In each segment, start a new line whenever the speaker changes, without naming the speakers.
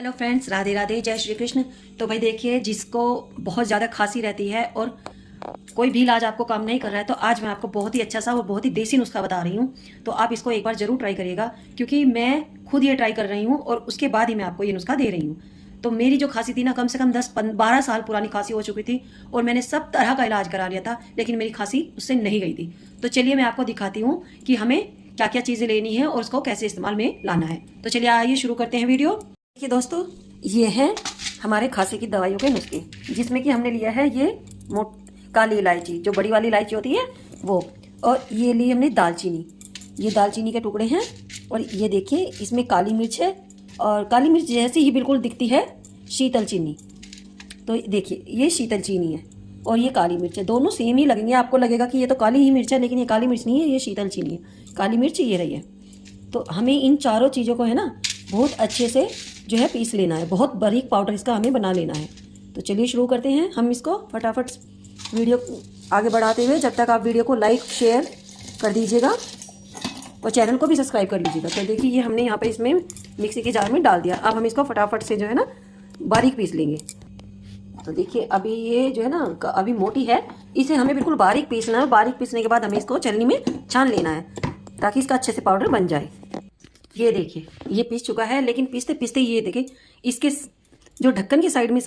Hello friends, Radhe Radhe, जय श्री कृष्ण। तो भाई देखिए, जिसको बहुत ज़्यादा खांसी रहती है और कोई भी इलाज आपको काम नहीं कर रहा है, तो आज मैं आपको बहुत ही अच्छा सा और बहुत ही देसी नुस्खा बता रही हूँ। तो आप इसको एक बार जरूर ट्राई करिएगा, क्योंकि मैं खुद ये ट्राई कर रही हूँ और उसके बाद ही मैं आपको ये नुस्खा दे रही हूँ। तो मेरी जो खांसी थी ना, कम से कम 10-12 साल पुरानी खांसी हो चुकी थी और मैंने सब तरह का इलाज करा लिया था, लेकिन मेरी खांसी उससे नहीं गई थी। तो चलिए मैं आपको दिखाती हूँ कि हमें क्या क्या चीज़ें लेनी है और उसको कैसे इस्तेमाल में लाना है। तो चलिए आइए शुरू करते हैं वीडियो। देखिए दोस्तों, ये है हमारे खांसी की दवाइयों के नुस्खे, जिसमें कि हमने लिया है ये काली इलायची, जो बड़ी वाली इलायची होती है वो, और ये ली हमने दालचीनी। ये दालचीनी के टुकड़े हैं, और ये देखिए इसमें काली मिर्च है, और काली मिर्च जैसी ही बिल्कुल दिखती है शीतल चीनी। तो देखिए ये शीतल चीनी है और ये काली मिर्च है, दोनों सेम ही लगेंगे। आपको लगेगा कि ये तो काली ही मिर्च है, लेकिन ये काली मिर्च नहीं है, ये शीतल चीनी है। काली मिर्च ये रही है। तो हमें इन चारों चीज़ों को है ना बहुत अच्छे से जो है पीस लेना है, बहुत बारीक पाउडर इसका हमें बना लेना है। तो चलिए शुरू करते हैं हम इसको फटाफट वीडियो आगे बढ़ाते हुए। जब तक आप वीडियो को लाइक शेयर कर दीजिएगा और चैनल को भी सब्सक्राइब कर लीजिएगा। तो देखिए ये हमने यहाँ पे इसमें मिक्सी के जार में डाल दिया। अब हम इसको फटाफट से जो है ना बारीक पीस लेंगे। तो देखिए अभी ये जो है ना अभी मोटी है, इसे हमें बिल्कुल बारीक पीसना है। बारीक पीसने के बाद हमें इसको छलनी में छान लेना है, ताकि इसका अच्छे से पाउडर बन जाए। ये देखिए ये पीस चुका है, लेकिन पीसते पीसते ये देखिए इसके जो ढक्कन की साइड में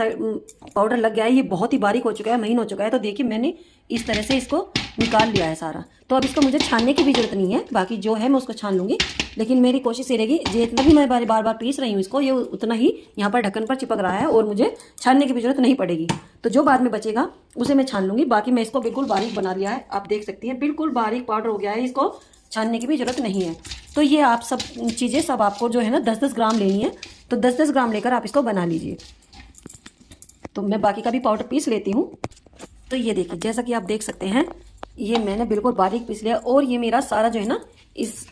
पाउडर लग गया है, ये बहुत ही बारीक हो चुका है, महीन हो चुका है। तो देखिए मैंने इस तरह से इसको निकाल लिया है सारा। तो अब इसको मुझे छानने की भी जरूरत नहीं है, बाकी जो है मैं उसको छान लूँगी। लेकिन मेरी कोशिश ये रहेगी, जितना भी मैं बार बार पीस रही हूँ इसको, ये उतना ही यहाँ पर ढक्कन पर चिपक रहा है और मुझे छानने की भी जरूरत नहीं पड़ेगी। तो जो बाद में बचेगा उसे मैं छान लूँगी। बाकी मैं इसको बिल्कुल बारीक बना लिया है, आप देख सकती हैं बिल्कुल बारीक पाउडर हो गया है, इसको छानने की भी जरूरत नहीं है। तो ये आप सब चीज़ें सब आपको जो है ना 10-10 ग्राम लेनी है। तो 10-10 ग्राम लेकर आप इसको बना लीजिए। तो मैं बाकी का भी पाउडर पीस लेती हूँ। तो ये देखिए जैसा कि आप देख सकते हैं, ये मैंने बिल्कुल बारीक पीस लिया, और ये मेरा सारा जो है ना इस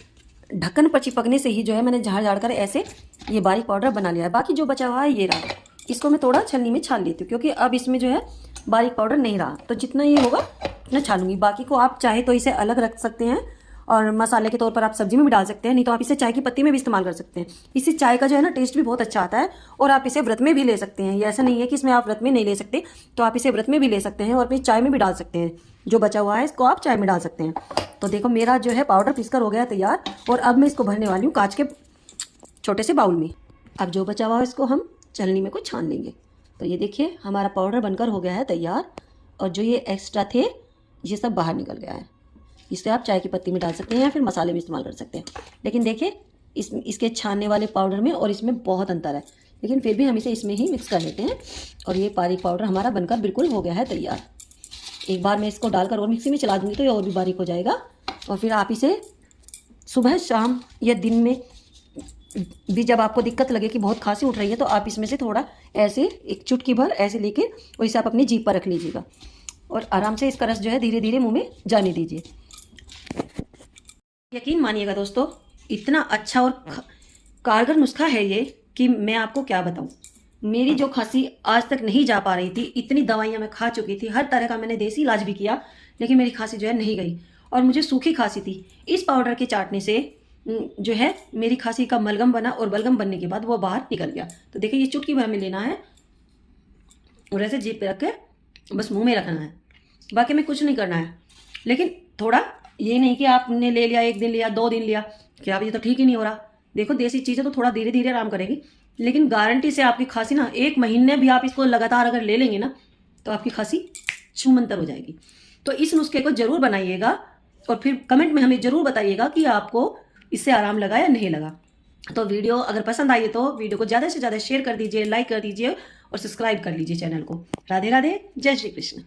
ढक्कन पर चिपकने से ही जो है मैंने झाड़ कर ऐसे ये बारीक पाउडर बना लिया है। बाकी जो बचा हुआ है ये रहा, इसको मैं थोड़ा छलनी में छान लेती हूँ, क्योंकि अब इसमें जो है बारीक पाउडर नहीं रहा। तो जितना ये होगा उतना छानूंगी। बाकी को आप चाहे तो इसे अलग रख सकते हैं और मसाले के तौर पर आप सब्जी में भी डाल सकते हैं, नहीं तो आप इसे चाय की पत्ती में भी इस्तेमाल कर सकते हैं। इससे चाय का जो है ना टेस्ट भी बहुत अच्छा आता है, और आप इसे व्रत में भी ले सकते हैं। ये ऐसा नहीं है कि इसमें आप व्रत में नहीं ले सकते, तो आप इसे व्रत में भी ले सकते हैं और अपनी चाय में भी डाल सकते हैं। जो बचा हुआ है इसको आप चाय में डाल सकते हैं। तो देखो मेरा जो है पाउडर पीसकर हो गया तैयार, और अब मैं इसको भरने वाली हूँ कांच के छोटे से बाउल में। अब जो बचा हुआ है इसको हम छलनी में को छान लेंगे। तो ये देखिए हमारा पाउडर बनकर हो गया है तैयार, और जो ये एक्स्ट्रा थे ये सब बाहर निकल गया है। इसे आप चाय की पत्ती में डाल सकते हैं या फिर मसाले में इस्तेमाल कर सकते हैं। लेकिन देखिए इसके छानने वाले पाउडर में और इसमें बहुत अंतर है, लेकिन फिर भी हम इसे इसमें ही मिक्स कर लेते हैं। और ये बारीक पाउडर हमारा बनकर बिल्कुल हो गया है तैयार। एक बार मैं इसको डालकर और मिक्सी में चला दूँगी तो ये और भी बारीक हो जाएगा। और फिर आप इसे सुबह शाम या दिन में भी जब आपको दिक्कत लगे कि बहुत खांसी उठ रही है, तो आप इसमें से थोड़ा ऐसे एक चुटकी भर ऐसे लेके और इसे आप अपनी जीभ पर रख लीजिएगा, और आराम से इसका रस जो है धीरे धीरे मुँह में जाने दीजिए। यकीन मानिएगा दोस्तों, इतना अच्छा और कारगर नुस्खा है ये कि मैं आपको क्या बताऊं। मेरी जो खांसी आज तक नहीं जा पा रही थी, इतनी दवाइयां मैं खा चुकी थी, हर तरह का मैंने देसी इलाज भी किया, लेकिन मेरी खांसी जो है नहीं गई, और मुझे सूखी खांसी थी। इस पाउडर के चाटने से जो है मेरी खांसी का मलगम बना, और बलगम बनने के बाद वो बाहर निकल गया। तो देखिए ये चुटकी भर में लेना है और ऐसे जीभ पे रख के बस मुँह में रखना है, बाकी में कुछ नहीं करना है। लेकिन थोड़ा ये नहीं कि आपने ले लिया, 1 दिन लिया, 2 दिन लिया, क्या अब ये तो ठीक ही नहीं हो रहा। देखो देसी चीज़ें तो थोड़ा धीरे धीरे आराम करेगी, लेकिन गारंटी से आपकी खांसी ना 1 महीने भी आप इसको लगातार अगर ले लेंगे ना, तो आपकी खांसी छूमंतर हो जाएगी। तो इस नुस्खे को जरूर बनाइएगा, और फिर कमेंट में हमें जरूर बताइएगा कि आपको इससे आराम लगा या नहीं लगा। तो वीडियो अगर पसंद आई तो वीडियो को ज़्यादा से ज़्यादा शेयर कर दीजिए, लाइक कर दीजिए और सब्सक्राइब कर लीजिए चैनल को। राधे राधे, जय श्री कृष्ण।